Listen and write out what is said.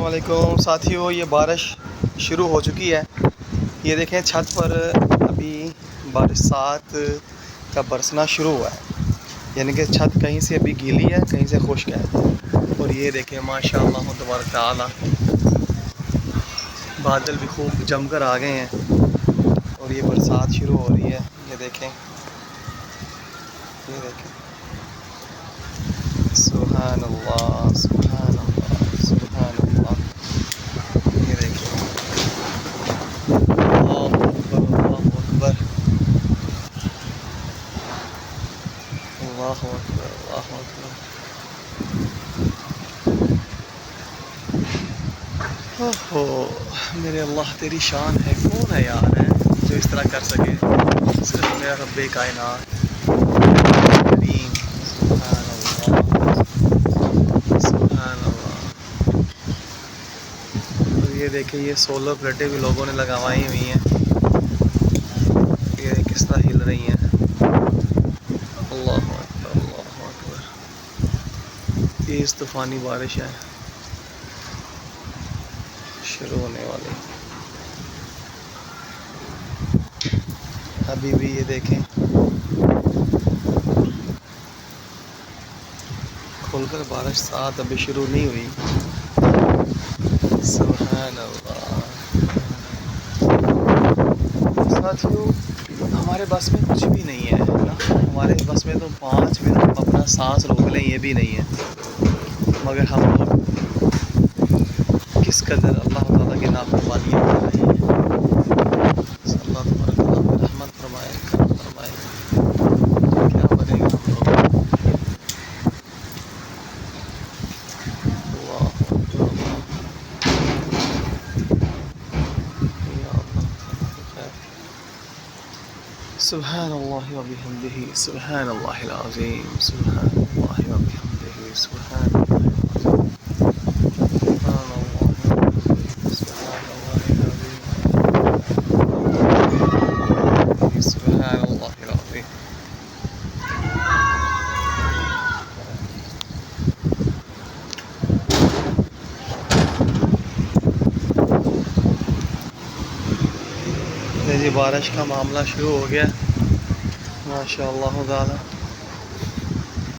علیکم ساتھیوں، یہ بارش شروع ہو چکی ہے۔ یہ دیکھیں چھت پر ابھی برسات کا برسنا شروع ہوا ہے، یعنی کہ چھت کہیں سے ابھی گیلی ہے، کہیں سے خشک ہے۔ اور یہ دیکھیں ماشاء اللہ تبارک تعالی بادل بھی خوب جم کر آ گئے ہیں اور یہ برسات شروع ہو رہی ہے۔ یہ دیکھیں سبحان اللہ سبحان اللہ سبحان اللہ۔ یہ دیکھیں اللہ اکبر اللہ اکبر اللہ اکبر۔ اوہو میرے اللہ تیری شان ہے، کون ہے یار ہے جو اس طرح کر سکے؟ صرف میرا رب کائنات کریم۔ سبحان اللہ سبحان اللہ۔ اور یہ دیکھیں یہ سولر پلیٹیں بھی لوگوں نے لگوائی ہوئی ہیں، یہ کس طرح ہل رہی ہیں۔ اللہ اکبر اللہ اکبر۔ تیز طوفانی بارش ہے شروع ہونے والی، ابھی بھی یہ دیکھیں کھول کر بارش ساتھ ابھی شروع نہیں ہوئی۔ سبحان اللہ۔ ساتھیوں ہمارے بس میں کچھ بھی نہیں ہے نا، ہمارے بس میں تو 5 منٹ اپنا سانس روک لیں یہ بھی نہیں ہے، مگر ہم لوگ کس قدر اللہ تعالیٰ کی نافرمانیاں کر رہے ہیں۔ اللہ تبارک تعالیٰ رحمت فرمائے کرم فرمائے، کیا بنے گا ہم لوگ۔ اللہ اکبر یا اللہ۔ سبحان اللہ و بحمدہ سبحان اللہ العظیم سبحان اللہ و بحمدہ سبحان اللہ العظیم سبحان اللہ سبحان اللہ العظیم سبحان اللہ العظیم۔ جی بارش کا معاملہ شروع ہو گیا ماشاء اللہ تعالی۔